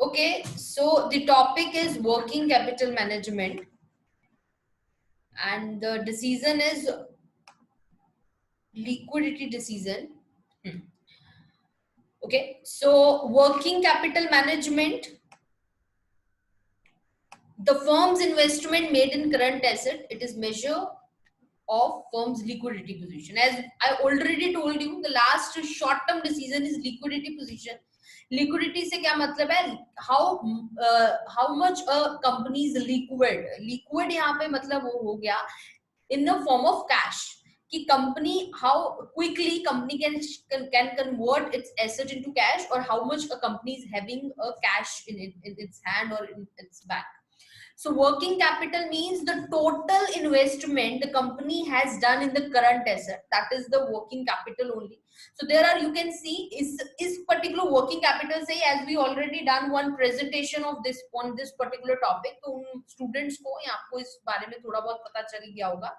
Okay, so the topic is working capital management, and the decision is liquidity decision. Okay, so working capital management, the firm's investment made in current asset, it is measure of firm's liquidity position. As I already told you, the last short term decision is liquidity position. Liquidity से क्या मतलब है? How much a company is liquid. Liquid यहाँ पे मतलब वो हो गया in the form of cash. कि company, how quickly company can convert its asset into cash, or how much a company is having a cash in its hand or in its bank. So working capital means the total investment the company has done in the current asset. That is the working capital only. So there are, you can see is particular working capital say, as we already done one presentation of this on this particular topic. तो उन students को या आपको इस बारे में थोड़ा बहुत पता चल गया होगा.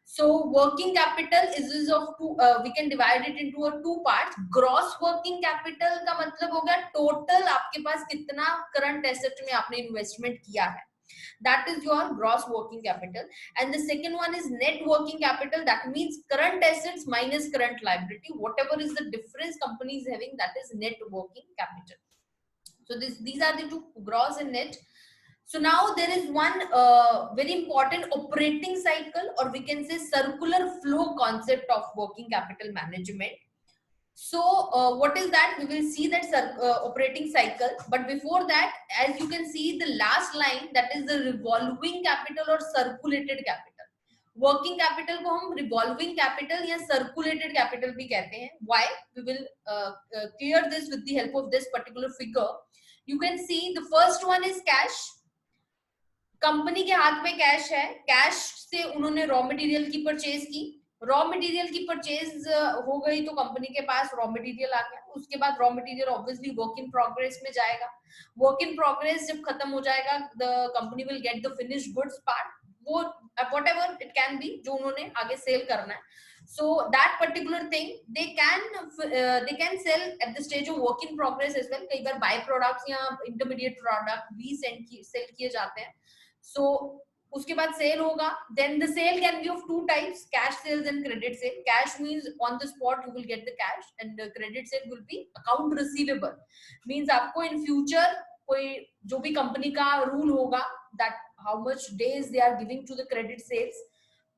So working capital is of two, we can divide it into a two parts. Gross working capital का मतलब होगा total आपके पास कितना current asset में आपने investment किया है. That is your gross working capital. And the second one is net working capital. That means current assets minus current liability. Whatever is the difference company is having, that is net working capital. So these are the two, gross and net. So now there is one very important operating cycle, or we can say circular flow concept of working capital management. So what is that? We will see that operating cycle, but before that, as you can see the last line, that is the revolving capital or circulated capital. Working capital को हम revolving capital या circulated capital भी कहते हैं. Why? We will clear this with the help of this particular figure. You can see the first one is cash. Company के हाथ में cash है. कैश से उन्होंने रॉ मटेरियल की परचेज की. रॉ मटेरियल की परचेज हो गई तो कंपनी के पास रॉ मटेरियल आ गया. उसके बाद raw material obviously work in progress में जाएगा. वर्क इन प्रोग्रेस जब खत्म हो जाएगा, the company will get the finished goods part, वो व्हाटएवर इट कैन बी, जो उन्होंने आगे सेल करना है. So that particular thing they can sell at the stage of work in progress as well. कई बार बाय प्रोडक्ट्स या intermediate product भी cell किए जाते हैं. So उसके बाद सेल होगा. Then the sale can be of two types, cash sales and credit sale. Cash means on the spot you will get the cash, and the credit sale will be account receivable. Means आपको in future कोई जो भी company का rule होगा, that how much days they are giving to the credit sales,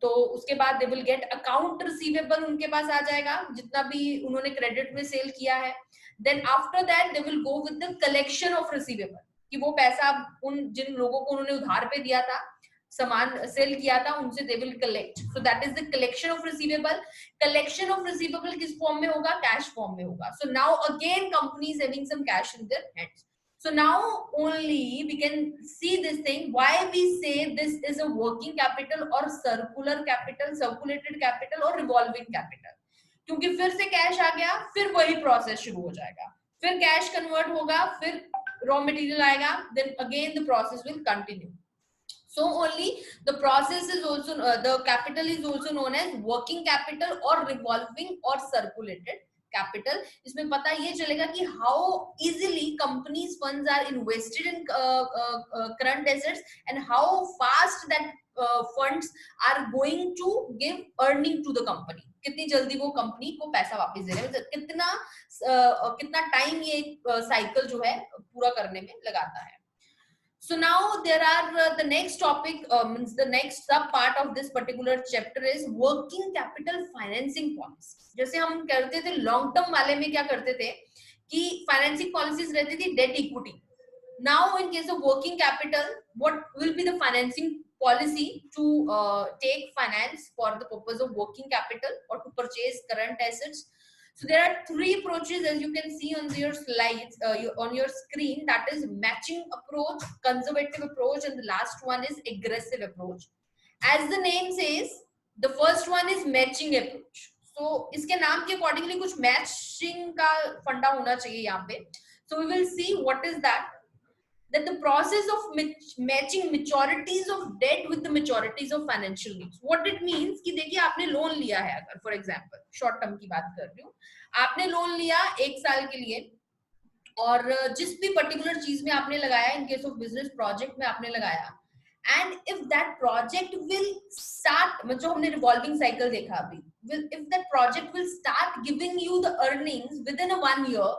तो उसके बाद they will get account receivable, उनके पास आ जाएगा जितना भी उन्होंने क्रेडिट में सेल किया है. Then after that they will go with the collection of receivable, कि वो पैसा उन जिन लोगों को उन्होंने उधार पे दिया था, सामान सेल किया था, उनसे they will collect. So that is the collection of receivable. Collection of receivable किस फॉर्म में होगा? कैश फॉर्म में होगा. So now again company is having some cash in their hands. So now only we can see this thing, why we say this is a working capital or circular capital, circulated capital or revolving capital. क्योंकि फिर से cash आ गया, फिर वही process शुरू हो जाएगा, फिर कैश कन्वर्ट होगा, फिर रॉ मटेरियल आएगा, then again the process will continue. So only the process is also the capital is also known as working capital or revolving or circulated capital. इसमें पता ये चलेगा कि how easily companies funds are invested in current assets, and how fast that funds are going to give earning to the company. कितनी जल्दी वो company को पैसा वापस दे रहे हैं, कितना टाइम ये साइकिल जो है पूरा करने में लगाता है. So now there are the next topic, means the next sub part of this particular chapter is working capital financing policy. जैसे हम करते थे लॉन्ग टर्म वाले में, क्या करते थे कि फाइनेंसिंग पॉलिसीज रहती थी debt equity. Now in case of working capital, what will be the financing policy to take finance for the purpose of working capital or to purchase current assets? So there are three approaches, as you can see on your slides, on your screen. That is matching approach, conservative approach, and the last one is aggressive approach. As the name says, the first one is matching approach. So इसके नाम के accordingly कुछ matching का फंडा होना चाहिए यहाँ पे. So we will see what is that the process of matching maturities of debt with the maturities of financial needs. What it means कि देखिए आपने लोन लिया है, अगर फॉर एग्जांपल शॉर्ट टर्म की बात कर रही हूँ, आपने लोन लिया 1 साल के लिए, और जिस भी पर्टिकुलर चीज में आपने लगाया, in case of business project में आपने लगाया, and if that project will start, मतलब जो हमने रिवॉल्विंग साइकिल देखा अभी, if that project will start giving you the earnings within 1 year,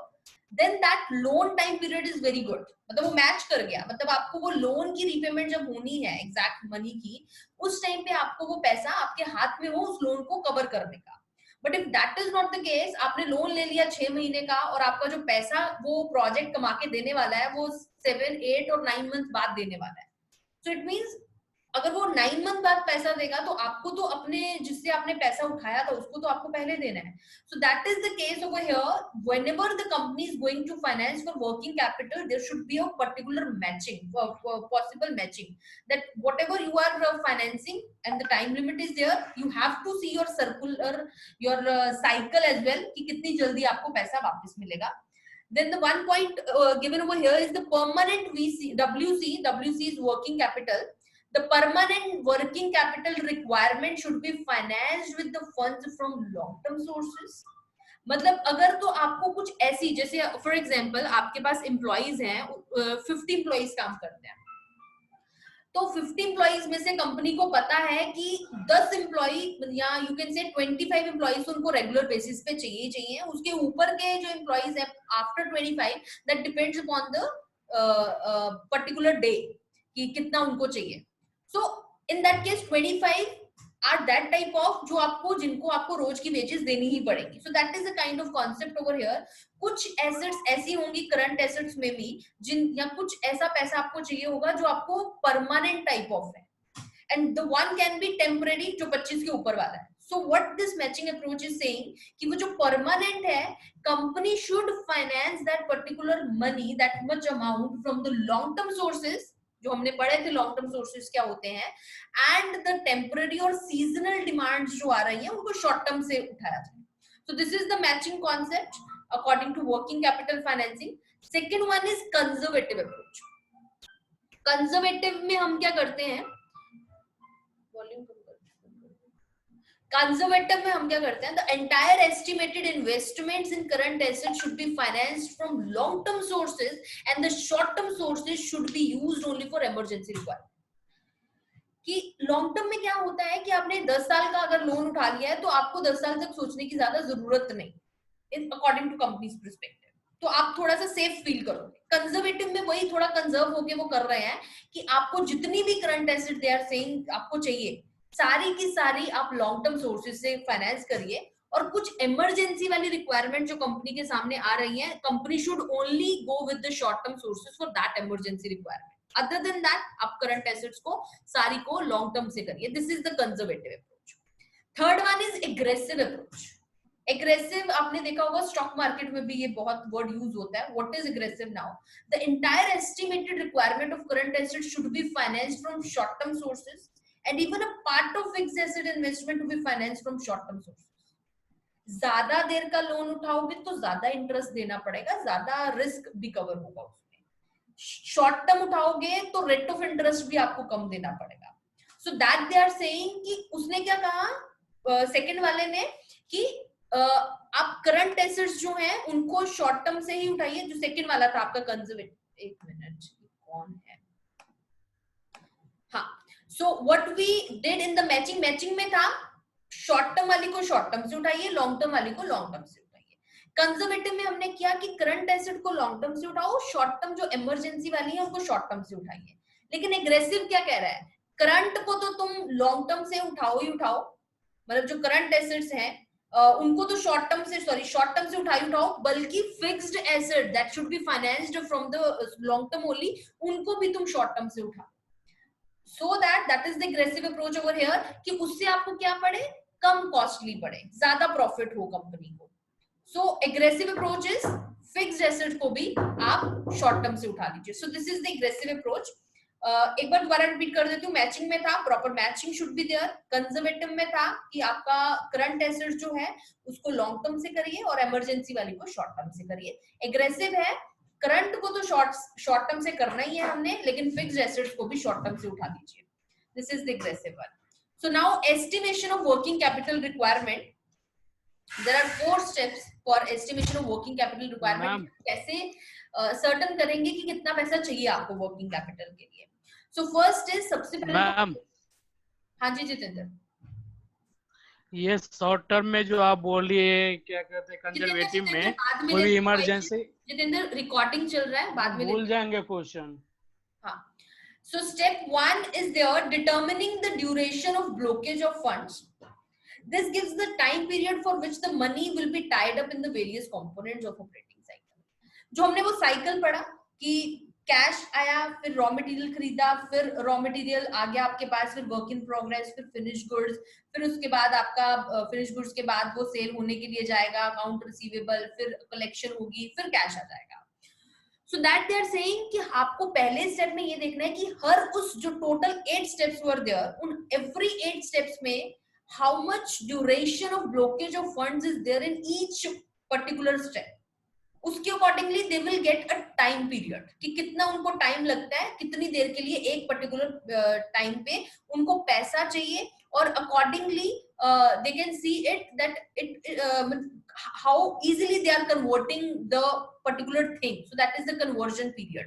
then that loan time period is very good. मतलब वो मैच कर गया, मतलब आपको वो लोन की रीपेमेंट जब होनी है एग्जैक्ट मनी की, उस टाइम पे आपको वो पैसा आपके हाथ में हो उस लोन को कवर करने का। But if that is not the case, आपने लोन ले लिया 6 महीने का और आपका जो पैसा वो प्रोजेक्ट कमा के देने वाला है वो 7, 8 और 9 मंथ बाद देने वाला है। सो इट मीन्स अगर वो 9 मंथ बाद पैसा देगा तो आपको तो अपने जिससे आपने पैसा उठाया था उसको तो आपको पहले देना है। So that is the case over here, whenever the company is going to finance for working capital, there should be a particular matching, possible matching, that whatever you are financing and the time limit is there, you have to see your circular, your cycle as well कि कितनी जल्दी आपको पैसा वापस मिलेगा। Then the one point given over here is the permanent WC is working capital. The permanent working capital requirement should be financed with the funds from long term sources. मतलब अगर तो आपको कुछ ऐसी, जैसे फॉर एग्जांपल आपके पास employees हैं, 50 employees काम करते हैं, तो 50 एम्प्लॉइज में से कंपनी को पता है कि 10 एम्प्लॉय या यू कैन से 25 एम्प्लॉइज उनको रेगुलर बेसिस पे चाहिए, उसके ऊपर के जो एम्प्लॉइज है after 25, that depends upon the particular day कि कितना उनको चाहिए। So in that case 25 or that type of जिनको आपको रोज की वेजेस देनी ही पड़ेगी। So that is the kind of concept over here. कुछ एसेट्स ऐसी होंगी करंट एसेट्स में भी या कुछ ऐसा पैसा आपको चाहिए होगा जो आपको परमानेंट टाइप ऑफ है, and the one can be temporary जो 25 के ऊपर वाला है। So what this matching approach is saying कि वो जो परमानेंट है, company should finance that particular money, that much amount from the long term sources, जो हमने पढ़े थे लॉन्ग टर्म सोर्सेज क्या होते हैं, एंड द टेम्पररी और सीजनल डिमांड्स जो आ रही हैं उनको शॉर्ट टर्म से उठाया जाए। So this is the matching concept according to working capital financing. Second one is conservative approach. Conservative में हम क्या करते हैं, कंजर्वेटिव में हम क्या करते हैं, the entire estimated investments in current asset should be financed from long term sources and the short term sources should be used only for emergency requirement. कि लॉन्ग टर्म में क्या होता है कि आपने 10 साल का अगर लोन उठा लिया है तो आपको 10 साल तक सोचने की ज्यादा जरूरत नहीं, अकॉर्डिंग टू कंपनीज पर्सपेक्टिव, तो आप थोड़ा सा सेफ फील करोगे। कंजर्वेटिव में वही थोड़ा कंजर्व होके वो कर रहे हैं कि आपको जितनी भी current asset they are saying आपको चाहिए, सारी की सारी आप लॉन्ग टर्म सोर्सेज से फाइनेंस करिए, और कुछ इमरजेंसी वाली रिक्वायरमेंट जो कंपनी के सामने आ रही है, company should only go with the short term sources for that emergency requirement. Other than that आप करंट एसेट्स को सारी को लॉन्ग टर्म से करिए। This is the conservative approach. Third one is aggressive approach. Aggressive आपने देखा होगा stock market में भी ये बहुत वर्ड यूज होता है। What is aggressive now, the entire estimated requirement of current assets should be financed from short term sources and even a part of fixed asset investment to be financed from short term sources. ज्यादा देर का loan उठाओगे तो ज्यादा interest देना पड़ेगा, ज्यादा risk भी cover होगा उसमें। शॉर्ट टर्म उठाओगे तो रेट ऑफ इंटरेस्ट भी आपको कम देना पड़ेगा। So that they are saying कि उसने क्या कहा सेकंड वाले ने कि आप करंट एसेट्स जो हैं उनको शॉर्ट टर्म से ही उठाइए, जो सेकंड वाला था आपका कंजर्वेटिव। एक मिनट, कौन है, हाँ। So what we did in the matching में था शॉर्ट टर्म वाली को शॉर्ट टर्म से उठाइए, लॉन्ग टर्म वाली को लॉन्ग टर्म से उठाइए। कंजर्वेटिव में हमने किया कि करंट एसेट को लॉन्ग टर्म से उठाओ, शॉर्ट टर्म जो इमरजेंसी वाली है उनको शॉर्ट टर्म से उठाइए। लेकिन एग्रेसिव क्या कह रहा है, करंट को तो तुम लॉन्ग टर्म से उठाओ ही उठाओ, मतलब जो करंट एसेट्स हैं उनको तो शॉर्ट टर्म से उठाओ, बल्कि fixed asset that should be financed from the long term only, उनको भी तुम शॉर्ट टर्म से उठाओ। सो that is the aggressive approach over here, कि उससे आपको क्या पड़े, कम कॉस्टली पड़े, ज्यादा प्रॉफिट हो कंपनी को। So aggressive approach is fixed asset को भी आप शॉर्ट टर्म से उठा लीजिए। So this is the aggressive approach. एक बार दोबारा रिपीट कर देती हूँ। मैचिंग में था proper matching should be there, conservative में था कि आपका करंट एसेट जो है उसको लॉन्ग टर्म से करिए और इमरजेंसी वाली को शॉर्ट टर्म से करिए। एग्रेसिव है करंट को तो शॉर्ट टर्म से करना ही है हमने, लेकिन फिक्स्ड एसेट्स को भी शॉर्ट टर्म से उठा लीजिए। This is the aggressive one. So now estimation of working capital requirement. There are 4 steps for estimation of working capital requirement. कैसे सर्टन करेंगे कि कितना पैसा चाहिए आपको वर्किंग कैपिटल के लिए. So first is सबसे पहले मैम हाँ जी जितेंद्र. ये शॉर्ट टर्म में जो आप बोल रही है क्या कहते हैं कंजर्वेटिव में, वो भी इमरजेंसी. जितेंद्र रिकॉर्डिंग चल रहा है, बाद में भूल जाएंगे क्वेश्चन. हाँ. So step 1 is there, determining the duration of blockage of funds. This gives the time period for which the money will be tied up in the various components of operating cycle. जो हमने वो cycle पढ़ा कि cash आया, फिर raw material खरीदा, फिर raw material आ गया आपके पास, फिर वर्क इन प्रोग्रेस, फिर फिनिश गुड्स, फिर उसके बाद आपका फिनिश गुड्स के बाद वो सेल होने के लिए जाएगा, अकाउंट रिसीवेबल, फिर कलेक्शन होगी, फिर कैश आ जाएगा. So that they are saying कि आपको पहले स्टेप में ये देखना है कि हर उस जो टोटल 8 steps were there, उन every 8 steps में how much duration of blockage of funds is there in each particular step. उसके accordingly they will get a time period कि कितना उनको टाइम लगता है, कितनी देर के लिए एक पर्टिकुलर टाइम पे उनको पैसा चाहिए, और accordingly they can see it that it how easily they are converting the particular thing. So that is the conversion period.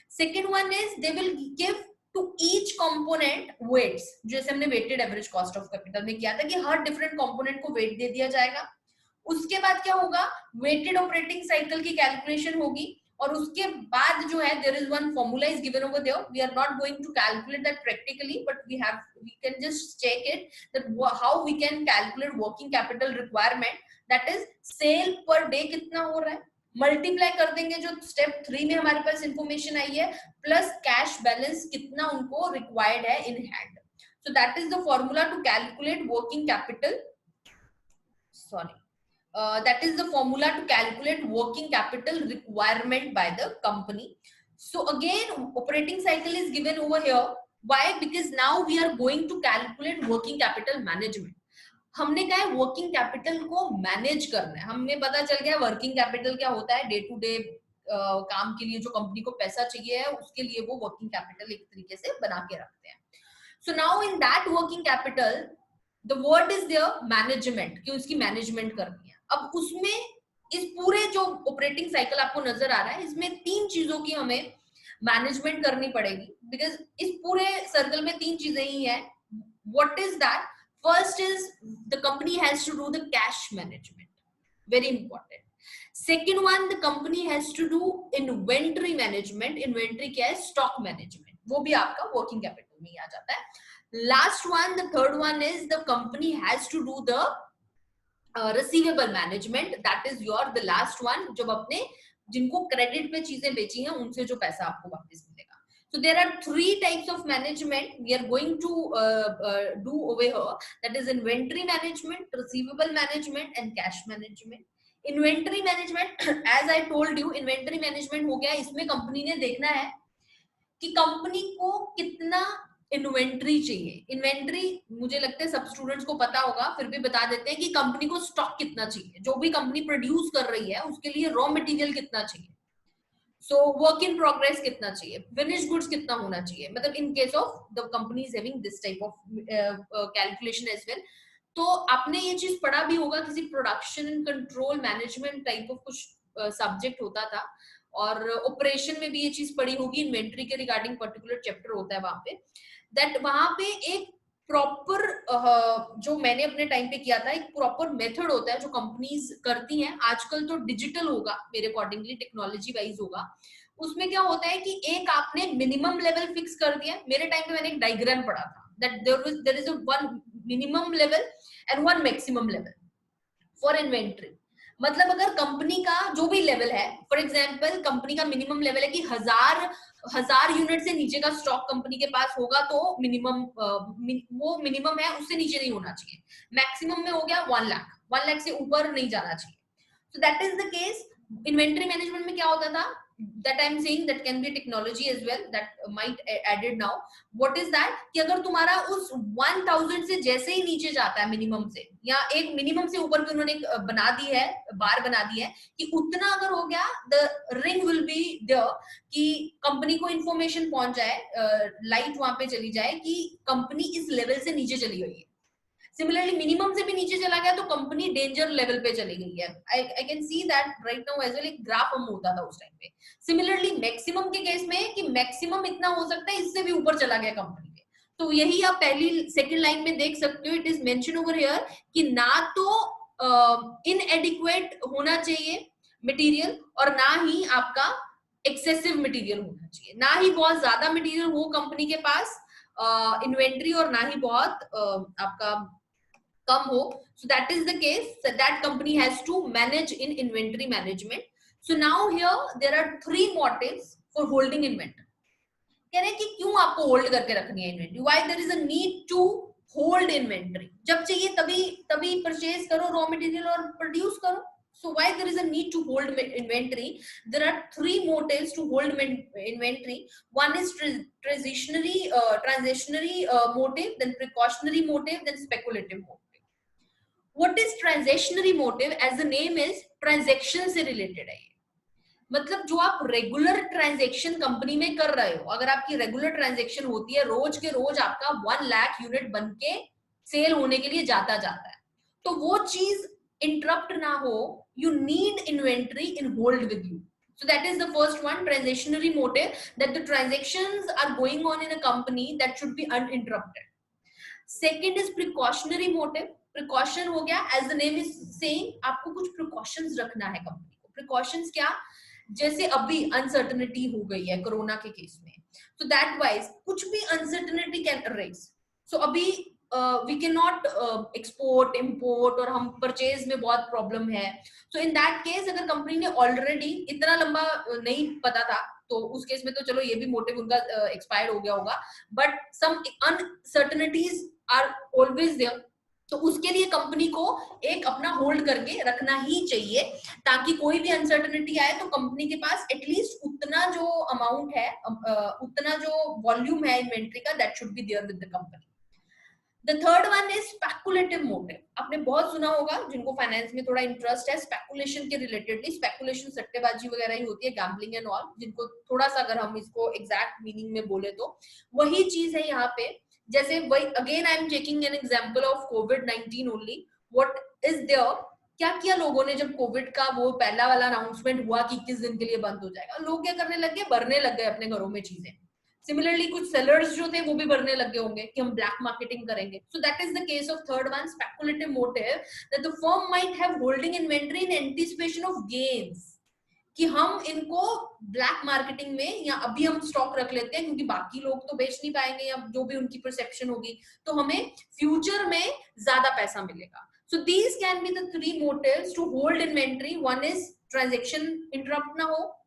Second one is they will give to each component weights. जैसे हमने weighted average cost of capital में किया था कि हर different component को weight दे दिया जाएगा. उसके बाद क्या होगा, weighted operating cycle की calculation होगी, और उसके बाद जो है there is one formula is given over there. We are not going to calculate that practically, but we can just check it that how we can calculate working capital requirement. That is sale per day कितना हो रहा है, multiply कर देंगे जो step 3 में हमारे पास information आई है, प्लस कैश बैलेंस कितना उनको रिक्वायर्ड है in hand. So that is the formula to calculate working capital. Sorry, that is the formula to calculate working capital requirement by the company. So again, operating cycle is given over here. Why? Because now we are going to calculate working capital management. हमने क्या है, working capital को manage करना है. हमें पता चल गया वर्किंग कैपिटल क्या होता है, डे टू डे काम के लिए जो कंपनी को पैसा चाहिए है उसके लिए वो वर्किंग कैपिटल एक तरीके से बना के रखते हैं. So now in that working capital the word is there management, कि उसकी मैनेजमेंट करनी है. अब उसमें इस पूरे जो ऑपरेटिंग साइकिल आपको नजर आ रहा है, इसमें 3 चीजों की हमें मैनेजमेंट करनी पड़ेगी, बिकॉज इस पूरे सर्कल में 3 चीजें ही है. What is that? First is the company has to do the cash management, very important. Second one, the company has to do inventory management. Inventory क्या है? Stock management. वो भी आपका working capital में आ जाता है. Last one, the third one is the company has to do the receivable management. That is the last one. जब अपने जिनको क्रेडिट पे चीजें बेची हैं उनसे जो पैसा आपको वापस मिलेगा. So there are 3 types of management we are going to do over here. That is inventory management, receivable management, and cash management. Inventory management, as I told you, inventory management हो गया. इसमें कंपनी ने देखना है कि company को कितना inventory चाहिए. इन्वेंट्री मुझे लगता है सब स्टूडेंट्स को पता होगा, फिर भी बता देते हैं कि कंपनी को स्टॉक कितना चाहिए, जो भी कंपनी प्रोड्यूस कर रही है उसके लिए रॉ मटेरियल कितना चाहिए. सो वर्क इन प्रोग्रेस कितना चाहिए, फिनिश गुड्स कितना होना चाहिए, मतलब in case of the company is having this type of calculation as well. तो आपने ये चीज पढ़ा भी होगा, किसी production and control management type of कुछ सब्जेक्ट होता था, और ऑपरेशन में भी ये चीज पढ़ी होगी, इन्वेंट्री के रिगार्डिंग पर्टिकुलर चैप्टर होता है वहां पे. दैट वहां पे एक प्रॉपर जो मैंने अपने टाइम पे किया था, एक प्रॉपर मेथड होता है जो कंपनीज करती हैं. आजकल तो डिजिटल होगा मेरे अकॉर्डिंगली, टेक्नोलॉजी वाइज होगा. उसमें क्या होता है कि एक आपने मिनिमम लेवल फिक्स कर दिया. मेरे टाइम पे मैंने एक डायग्राम पढ़ा था that there is a one minimum level and one maximum level for inventory. मतलब अगर कंपनी का जो भी लेवल है, फॉर एग्जांपल कंपनी का मिनिमम लेवल है कि 1000 यूनिट से नीचे का स्टॉक कंपनी के पास होगा तो मिनिमम वो मिनिमम है, उससे नीचे नहीं होना चाहिए. मैक्सिमम में हो गया 1 लाख से ऊपर नहीं जाना चाहिए. सो that is the case. Inventory management में क्या होता था, that I am saying that can be a technology as well that might added now. What is that कि अगर तुम्हारा उस 1000 से जैसे ही नीचे जाता है मिनिमम से, या एक मिनिमम से ऊपर भी उन्होंने बना दी है, बार बना दी है कि उतना अगर हो गया, the ring will be there कि कंपनी को इंफॉर्मेशन पहुंच जाए, लाइट वहां पे चली जाए कि कंपनी इस लेवल से नीचे चली गई है. सिमिलरली मिनिमम से भी नीचे चला गया तो कंपनी डेंजर लेवल पे चली गई है. I can see that right now as well. एक ग्राफ हम होता था उस टाइम पे. सिमिलरली मैक्सिमम के केस में कि मैक्सिमम इतना हो सकता है, इससे भी ऊपर चला गया कंपनी पे. तो यही आप पहली सेकंड लाइन में देख सकते हो. It is mention over here कि ना तो इनएडिक्वेट होना चाहिए मटेरियल और ना ही आपका एक्सेसिव मटेरियल होना चाहिए. ना ही बहुत ज्यादा मटेरियल हो कंपनी के पास इन्वेंट्री और ना ही बहुत आपका कम हो. So that is the case that company has to manage in inventory management. So now here there are three motives for holding inventory. कह रहे हैं कि क्यों आपको होल्ड करके रखनी है inventory. Why there is a need to hold inventory. जब चाहिए तभी परचेज करो रॉ मटेरियल और प्रोड्यूस करो. So why there is a need to hold inventory? There are three motives to hold inventory. One is transitionary motive, then precautionary motive, then speculative motive. What is transactionary motive? As the name is, transaction से related है. मतलब जो आप regular transaction company में कर रहे हो, अगर आपकी रेगुलर ट्रांजेक्शन होती है, रोज के रोज आपका 1 लाख यूनिट बन के सेल होने के लिए जाता है, तो वो चीज इंटरप्ट ना हो, you need inventory in hold with you. So that is the first one, transitionary motive, that the transactions are going on in a company that should be uninterrupted. Second is precautionary motive. Precaution हो गया, as the name is saying, आपको कुछ precautions रखना है company को. Precautions क्या? जैसे अभी अनसर्टनिटी हो गई है कोरोना के केस में, so that wise कुछ भी uncertainty can arise. So अभी we cannot export, import और हम purchase में बहुत problem है. So in that case अगर कंपनी ने already इतना लंबा नहीं पता था, तो उस केस में तो चलो ये भी मोटिव उनका एक्सपायर्ड हो गया होगा, but some uncertainties are always there. तो उसके लिए कंपनी को एक अपना होल्ड करके रखना ही चाहिए, ताकि कोई भी अनसर्टनिटी आए तो कंपनी के पास एटलीस्ट उतना जो अमाउंट है, उतना जो वॉल्यूम है इन्वेंट्री का, that should be there with the company. The third one is speculative motive. आपने बहुत सुना होगा, जिनको फाइनेंस में थोड़ा इंटरेस्ट है स्पेकुलेशन के रिलेटेडली. स्पेकुलेशन सट्टेबाजी वगैरह ही होती है, गैम्बलिंग एंड ऑल, जिनको थोड़ा सा अगर हम इसको एग्जैक्ट मीनिंग में बोले तो वही चीज है यहाँ पे. जैसे वही again I am taking an example of कोविड-19 ओनली. व्हाट इज देयर, क्या किया लोगों ने जब कोविड का वो पहला वाला अनाउंसमेंट हुआ कि 21 दिन के लिए बंद हो जाएगा, लोग क्या करने लग गए, भरने लग गए अपने घरों में चीजें. सिमिलरली कुछ सेलर्स जो थे वो भी भरने लग गए होंगे कि हम ब्लैक मार्केटिंग करेंगे. सो that is the case of third one, speculative motive, that the firm might have holding inventory in anticipation of gains, कि हम इनको ब्लैक मार्केटिंग में या अभी हम स्टॉक रख लेते हैं क्योंकि बाकी लोग तो बेच नहीं पाएंगे या जो भी उनकी परसेप्शन होगी, तो हमें फ्यूचर में ज्यादा पैसा मिलेगा. So these can be the three motives to hold inventory. One is transaction interrupt ना हो,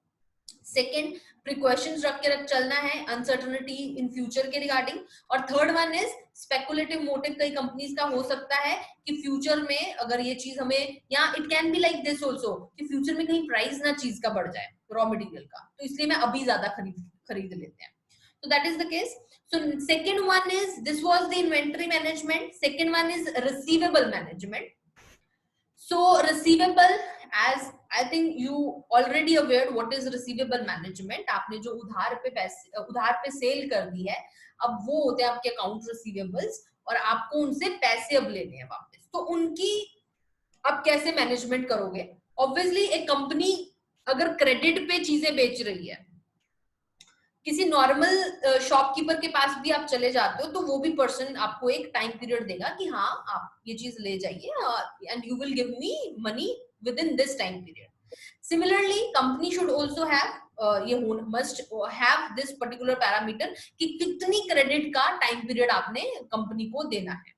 सेकेंड प्रिकॉशंस रख के चलना है अनसर्टनिटी इन फ्यूचर के रिगार्डिंग, और third one is speculative motive. कई कंपनीज का हो सकता है कि फ्यूचर में अगर ये चीज हमें, या it can be like this also, कि फ्यूचर में कहीं प्राइस ना चीज का बढ़ जाए रॉ मटेरियल का, तो इसलिए मैं अभी ज्यादा खरीद लेते हैं. So that is the case. So second one is, this was the inventory management. Second one is receivable management. So receivable, as I think you already aware what is receivable management. आपने जो उधार पे cell कर दी है, अब वो होते हैं आपके अकाउंट रिसीवेबल्स, और आपको उनसे पैसे अब लेने हैं वापस. तो उनकी अब कैसे मैनेजमेंट करोगे? ऑब्वियसली एक कंपनी अगर क्रेडिट पे चीजें बेच रही है, किसी नॉर्मल शॉपकीपर के पास भी आप चले जाते हो तो वो भी पर्सन आपको एक टाइम पीरियड देगा कि हाँ आप ये चीज ले जाइए and you will give me money within this time period. Similarly company should also have ये must have this particular parameter कि कितनी क्रेडिट का टाइम पीरियड आपने कंपनी को देना है,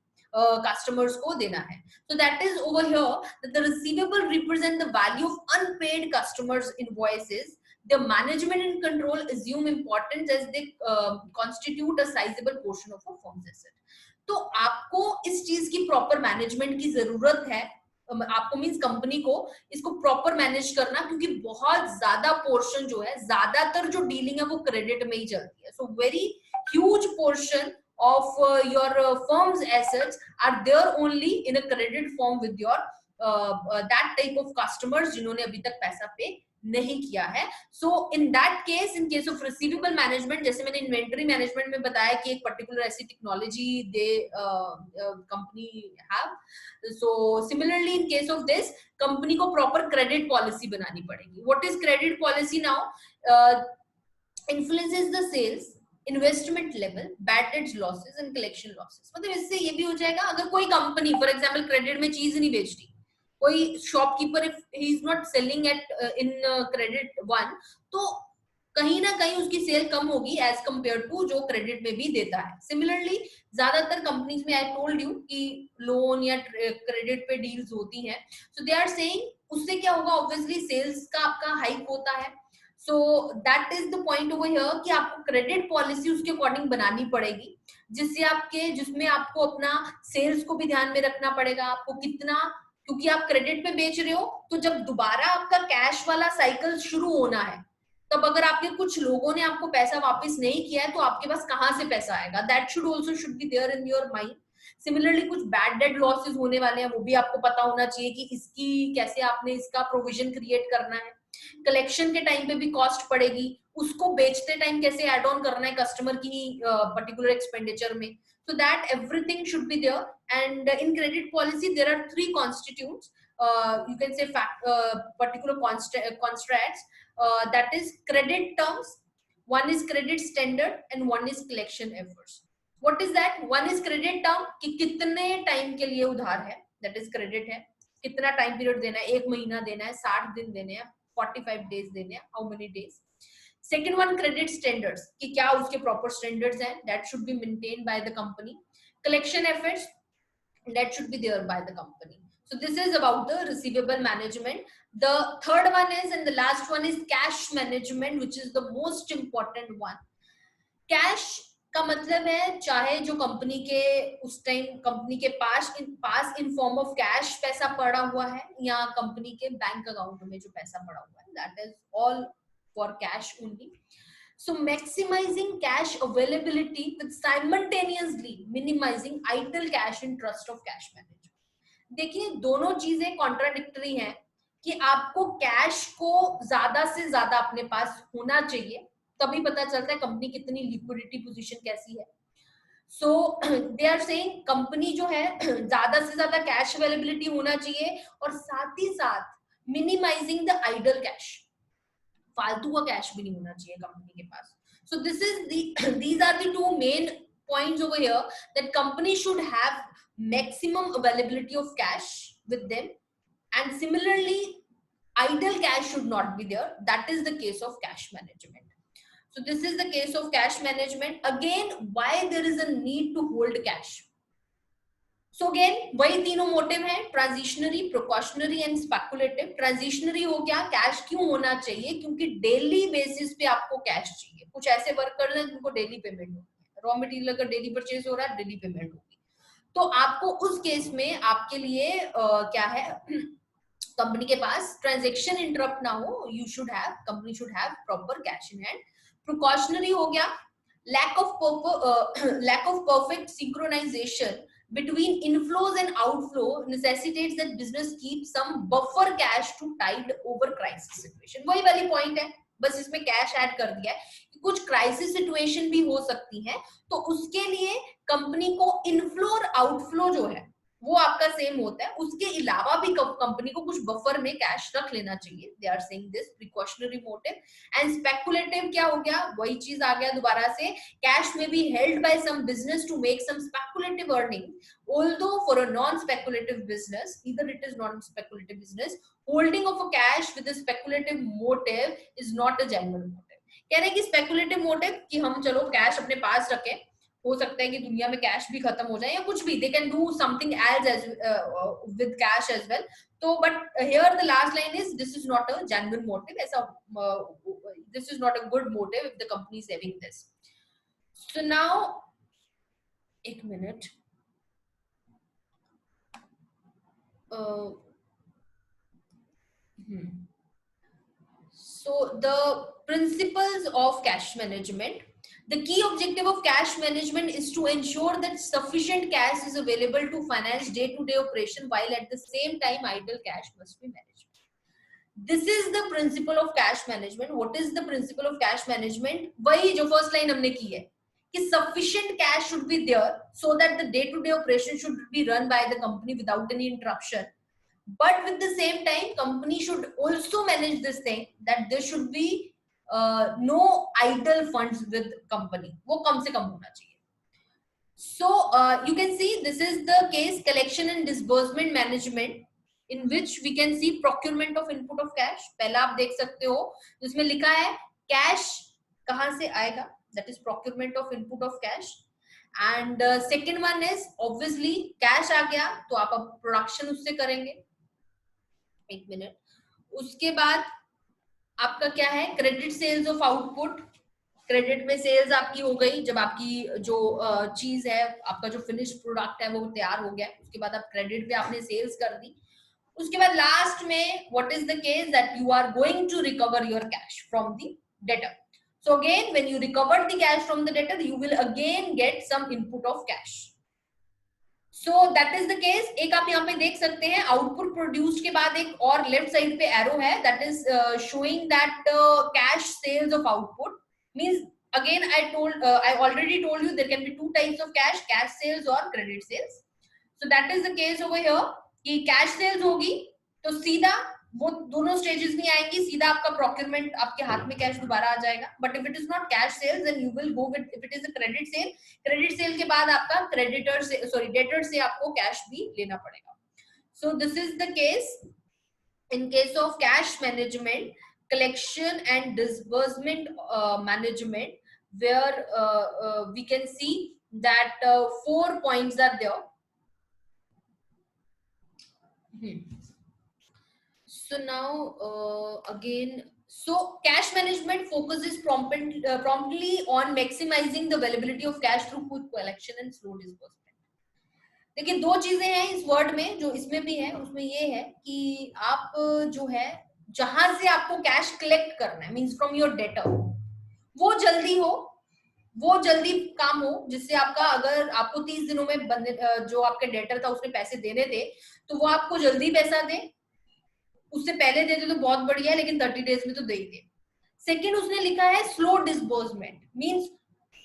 customers को देना है. So that is over here that the receivable represent the value of unpaid customers invoices. The management and control assume importance as they constitute a sizable portion of a firm's asset. तो आपको इस चीज की proper management की जरूरत है. आपको means company को इसको प्रॉपर मैनेज करना, क्योंकि बहुत ज्यादा पोर्शन जो है, ज्यादातर जो डीलिंग है वो क्रेडिट में ही चलती है. So very huge portion of your firm's assets are there only in a credit form with your that type of customers जिन्होंने अभी तक पैसा पे नहीं किया है. So in that case, in case of receivable management, जैसे मैंने inventory management में बताया कि एक particular ऐसी technology they company have. So similarly in case of this, company को proper credit policy बनानी पड़ेगी. What is credit policy now? Influences the sales, investment level, bad debts losses and collection losses. मतलब इससे ये भी हो जाएगा, अगर कोई कंपनी फॉर एग्जांपल क्रेडिट में चीज नहीं बेचती, कोई shopkeeper if he is not selling at in credit 1, तो कहीं ना कहीं उसकी सेल कम होगी एज कंपेयर टू जो क्रेडिट में भी देता है. सिमिलरली ज्यादातर कंपनीज में आई टोल्ड यू कि लोन या क्रेडिट पे डील्स होती हैं, सो दे आर सेइंग उससे क्या होगा, ऑब्वियसली सेल्स का आपका हाइक होता है. So that is the point over here कि आपको क्रेडिट पॉलिसी उसके अकॉर्डिंग बनानी पड़ेगी, जिसमें आपको अपना सेल्स को भी ध्यान में रखना पड़ेगा. आपको कितना, क्योंकि आप क्रेडिट पे बेच रहे हो, तो जब दोबारा आपका कैश वाला साइकिल शुरू होना है, तब अगर आपके कुछ लोगों ने आपको पैसा वापस नहीं किया है, तो आपके पास कहाँ से पैसा आएगा. That should be there in your mind. Similarly कुछ बैड डेट लॉसेस होने वाले हैं, वो भी आपको पता होना चाहिए कि इसकी कैसे आपने इसका प्रोविजन क्रिएट करना है. कलेक्शन के टाइम पे भी कॉस्ट पड़ेगी, उसको बेचते टाइम कैसे ऐड ऑन करना है कस्टमर की पर्टिकुलर एक्सपेंडिचर में. so that everything should be there. And in credit policy there are three constituents, you can say particular constructs, that is credit terms, one is credit standard and one is collection efforts. What is that? One is credit term कि कितने time के लिए उधार है, that is credit है, कितना time period देना है, 1 महीना देना है, 60 दिन देने हैं, 45 days देने हैं, how many days. Second one, credit standards कि क्या उसके proper standards हैं, that should be maintained by the company. Collection efforts, that should be there by the company. So this is about the receivable management. The third one is, and the last one is cash management, which is the most important one. Cash का मतलब है चाहे जो company के उस time company के पास in form of cash पैसा पड़ा हुआ है, या कंपनी के बैंक अकाउंट में जो पैसा पड़ा हुआ है, that is all for cash only. So maximizing cash availability with simultaneously minimizing idle cash in trust of cash management. देखिए दोनों चीजें कॉन्ट्राडिक्टरी हैं कि आपको कैश को ज्यादा से ज्यादा अपने पास होना चाहिए, तभी पता चलता है कंपनी कितनी लिक्विडिटी पोजीशन कैसी है. सो दे आर सेइंग कंपनी जो है ज्यादा से ज्यादा कैश अवेलेबिलिटी होना चाहिए, और साथ ही साथ मिनिमाइजिंग द आइडल कैश, फालतू का कैश भी नहीं होना चाहिए कंपनी के पास. So this is these are the two main points over here, that company should have maximum availability of cash with them, and similarly idle cash should not be there. That is the case of cash management. So this is the case of cash management. Again, why there is a need to hold cash? So again वही तीनों motive है, transitionary, precautionary and speculative. Transitionary हो गया, cash क्यों होना चाहिए, क्योंकि daily basis पे आपको कैश चाहिए. कुछ ऐसे वर्कर हैं जिनको डेली पेमेंट होती है, रॉ मटेरियल अगर डेली परचेज हो रहा है, डेली पेमेंट होगी, तो आपको उस केस में आपके लिए क्या है, कंपनी के पास ट्रांजेक्शन इंटरप्ट ना हो, you should have, company should have proper cash in hand. Precautionary हो गया, lack of perfect synchronization between inflows and outflow necessitates that business keep some buffer cash to tide over crisis situation. वही वाली point है, बस इसमें cash add कर दिया है कि कुछ क्राइसिस सिचुएशन भी हो सकती है, तो उसके लिए कंपनी को इनफ्लो और आउटफ्लो जो है वो आपका सेम होता है. उसके अलावा भी कंपनी को कुछ बफर में कैश रख लेना चाहिए. They are saying this precautionary motive. And speculative क्या हो गया, वही चीज आ गया दोबारा से, cash may be held by some business to make some speculative earning. Although for a non-speculative business, either it is non-speculative business, holding of a cash with a speculative motive is not a genuine motive. कह रहे हैं कि speculative motive कि हम चलो cash अपने पास रखें, हो सकता है कि दुनिया में कैश भी खत्म हो जाए या कुछ भी, they can do something else as with cash as well. So but here the last line is, this is not a genuine motive, ऐसा this is not a good motive if the company is having this. So now एक minute. So the principles of cash management. The key objective of cash management is to ensure that sufficient cash is available to finance day-to-day operation, while at the same time idle cash must be managed. This is the principle of cash management. What is the principle of cash management? वही जो first line हमने की है कि sufficient cash should be there so that the day to day operation should be run by the company without any interruption. But with the same time, company should also manage this thing that there should be no idle funds with company. वो कम से कम होना चाहिए. So you can see this is the case collection and disbursement management in which we can see procurement of input of cash. पहला आप देख सकते हो जिसमें लिखा है cash कहाँ से आएगा, that is procurement of input of cash. And second one is obviously cash आ गया तो आप अब प्रोडक्शन उससे करेंगे. एक मिनट. उसके बाद आपका क्या है, credit sales of output. Credit में सेल्स आपकी हो गई जब आपकी जो चीज है, आपका जो फिनिश्ड प्रोडक्ट है वो तैयार हो गया. उसके बाद आप क्रेडिट पे आपने सेल्स कर दी. उसके बाद लास्ट में what is the case that you are going to recover your cash from the debtor. So again, when you recover the cash from the debtor, you will again get some input of cash. So that is the case. एक आप यहाँ पे देख सकते हैं output produced के बाद एक और लेफ्ट साइड पे एरो है that is showing that cash sales of output means again I already told you there can be two types of cash sales or credit sales. So that is the case over here कि cash sales होगी तो सीधा वो दोनों stages नहीं आएंगी, सीधा आपका प्रोक्योरमेंट आपके हाथ में कैश दोबारा आ जाएगा. But if it is not cash sales then you will go with, if it is a credit sale के बाद आपका क्रेडिटर से डेटर से आपको कैश भी लेना पड़ेगा. सो this is the case in case of cash management, collection and disbursement management, where we can see that 4 points are there. So now again, so cash management focuses promptly on maximizing the availability of cash through quick collection and slow disbursement. देखिए दो चीजें हैं इस word में जो इसमें भी है, उसमें ये है कि आप जो है जहां से आपको कैश कलेक्ट करना है मींस फ्रॉम योर डेटर, वो जल्दी हो, वो जल्दी काम हो, जिससे आपका अगर आपको 30 दिनों में बंदे जो आपके डेटर था उसने पैसे देने थे तो वो आपको जल्दी पैसा दे. उससे पहले दे दे तो बहुत बढ़िया है लेकिन 30 डेज में तो दे ही दे. सेकेंड उसने लिखा है स्लो डिसबर्समेंट मींस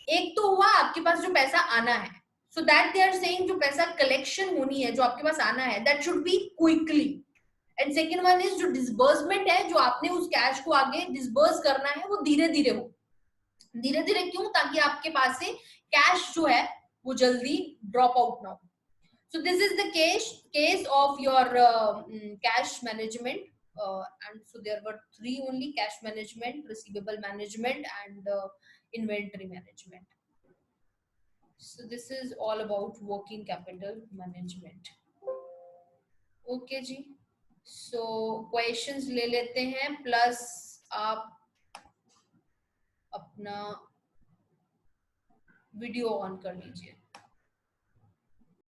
एक तो हुआ आपके पास जो पैसा आना है, so that they are saying जो पैसा कलेक्शन होनी है जो आपके पास आना है that should B quickly. And second one is जो डिसबर्समेंट है, जो आपने उस कैश को आगे डिसबर्स करना है वो धीरे धीरे हो. धीरे धीरे क्यों? ताकि आपके पास से कैश जो है वो जल्दी ड्रॉप आउट ना हो. So this is the case of your cash management, and so there were 3 only: cash management, receivable management, and inventory management. So this is all about working capital management. Okay ji, so questions ले लेते हैं, plus आप अपना video on कर लीजिए.